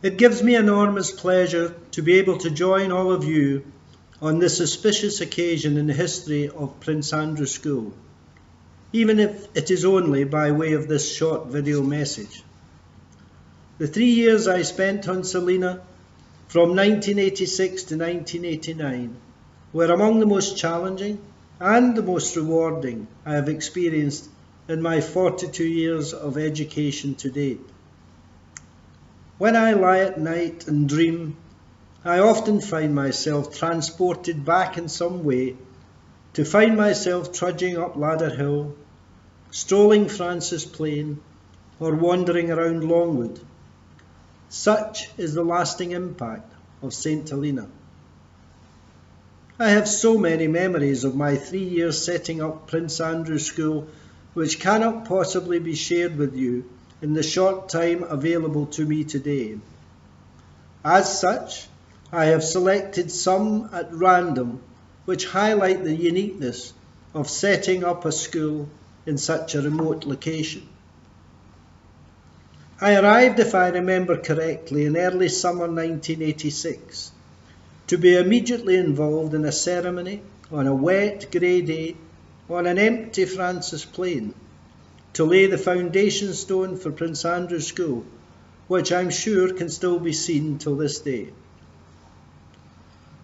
It gives me enormous pleasure to be able to join all of you on this auspicious occasion in the history of Prince Andrew School, even if it is only by way of this short video message. The 3 years I spent on Helena from 1986 to 1989 were among the most challenging and the most rewarding I have experienced in my 42 years of education to date. When I lie at night and dream, I often find myself transported back in some way to find myself trudging up Ladder Hill, strolling Francis Plain, or wandering around Longwood. Such is the lasting impact of St. Helena. I have so many memories of my 3 years setting up Prince Andrew School which cannot possibly be shared with you in the short time available to me today. As such, I have selected some at random which highlight the uniqueness of setting up a school in such a remote location. I arrived, if I remember correctly, in early summer 1986 to be immediately involved in a ceremony on a wet grey day on an empty Francis Plain to lay the foundation stone for Prince Andrew School, which I'm sure can still be seen till this day.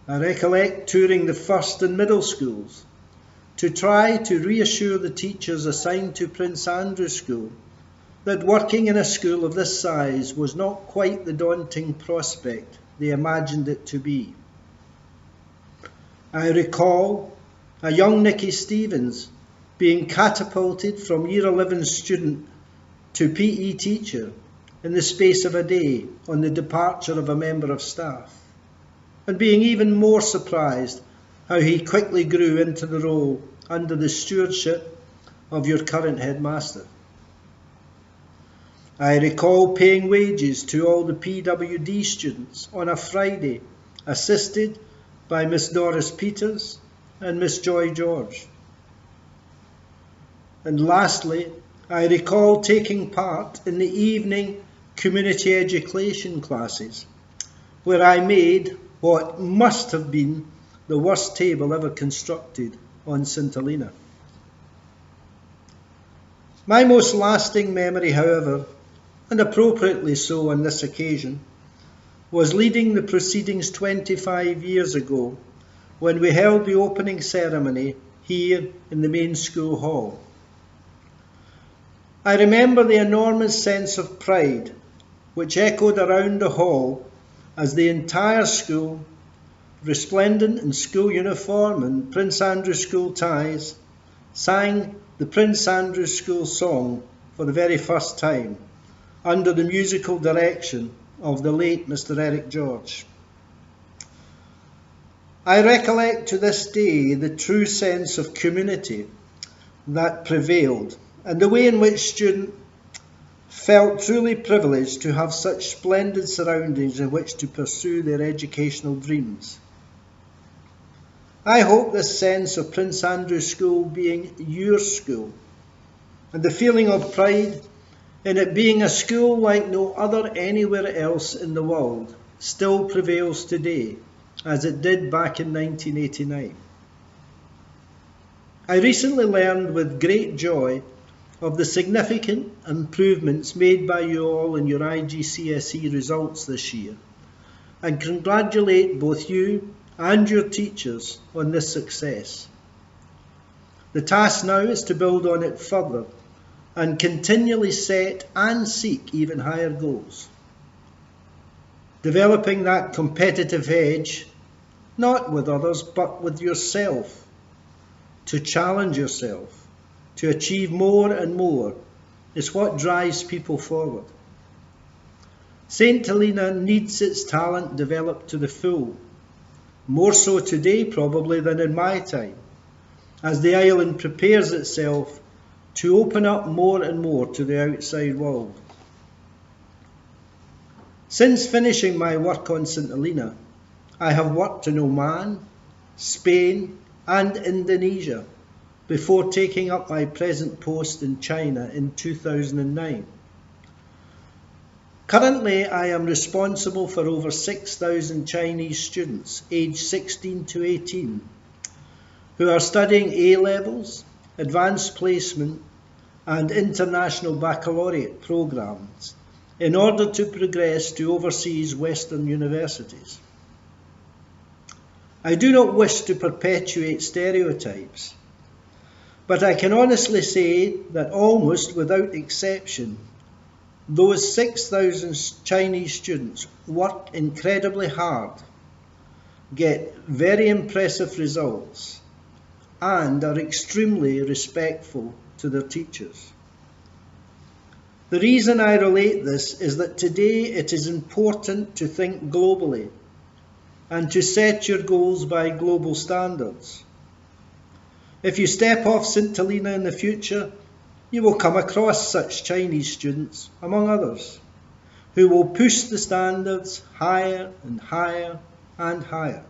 I recollect touring the first and middle schools to try to reassure the teachers assigned to Prince Andrew School that working in a school of this size was not quite the daunting prospect they imagined it to be. I recall a young Nicky Stevens being catapulted from Year 11 student to PE teacher in the space of a day on the departure of a member of staff, and being even more surprised how he quickly grew into the role under the stewardship of your current headmaster. I recall paying wages to all the PWD students on a Friday, assisted by Miss Doris Peters and Miss Joy George. And lastly, I recall taking part in the evening community education classes, where I made what must have been the worst table ever constructed on St. Helena. My most lasting memory, however, and appropriately so on this occasion, was leading the proceedings 25 years ago when we held the opening ceremony here in the main school hall. I remember the enormous sense of pride which echoed around the hall as the entire school, resplendent in school uniform and Prince Andrew School ties, sang the Prince Andrew School song for the very first time under the musical direction of the late Mr. Eric George. I recollect to this day the true sense of community that prevailed and the way in which students felt truly privileged to have such splendid surroundings in which to pursue their educational dreams. I hope this sense of Prince Andrew School being your school and the feeling of pride in it being a school like no other anywhere else in the world still prevails today, as it did back in 1989. I recently learned with great joy of the significant improvements made by you all in your IGCSE results this year, and congratulate both you and your teachers on this success. The task now is to build on it further and continually set and seek even higher goals. Developing that competitive edge, not with others, but with yourself, to challenge yourself, to achieve more and more, is what drives people forward. St. Helena needs its talent developed to the full, more so today probably than in my time, as the island prepares itself to open up more and more to the outside world. Since finishing my work on St. Helena, I have worked in Oman, Spain and Indonesia before taking up my present post in China in 2009. Currently, I am responsible for over 6,000 Chinese students aged 16 to 18 who are studying A-levels, advanced placement and international baccalaureate programs in order to progress to overseas Western universities. I do not wish to perpetuate stereotypes, but I can honestly say that almost without exception, those 6,000 Chinese students work incredibly hard, get very impressive results, and are extremely respectful to their teachers. The reason I relate this is that today it is important to think globally and to set your goals by global standards. If you step off St. Helena in the future, you will come across such Chinese students, among others, who will push the standards higher and higher and higher.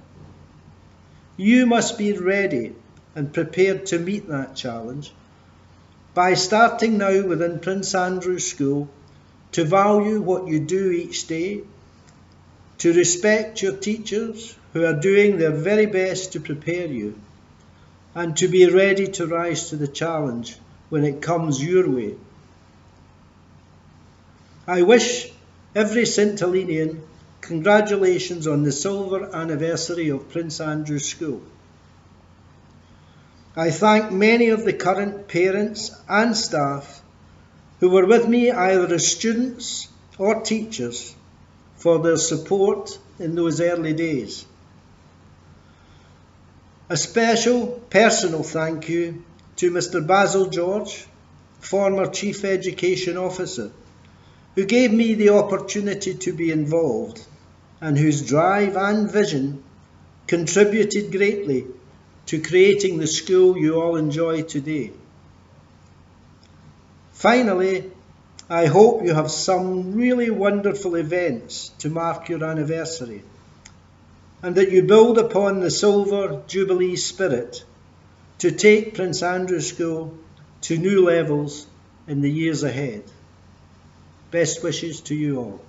You must be ready and prepared to meet that challenge by starting now within Prince Andrew's School to value what you do each day, to respect your teachers who are doing their very best to prepare you, and to be ready to rise to the challenge when it comes your way. I wish every St. Helenian congratulations on the silver anniversary of Prince Andrew's School. I thank many of the current parents and staff who were with me either as students or teachers for their support in those early days. A special personal thank you to Mr. Basil George, former Chief Education Officer, who gave me the opportunity to be involved and whose drive and vision contributed greatly to creating the school you all enjoy today. Finally, I hope you have some really wonderful events to mark your anniversary, and that you build upon the Silver Jubilee spirit to take Prince Andrew's School to new levels in the years ahead. Best wishes to you all.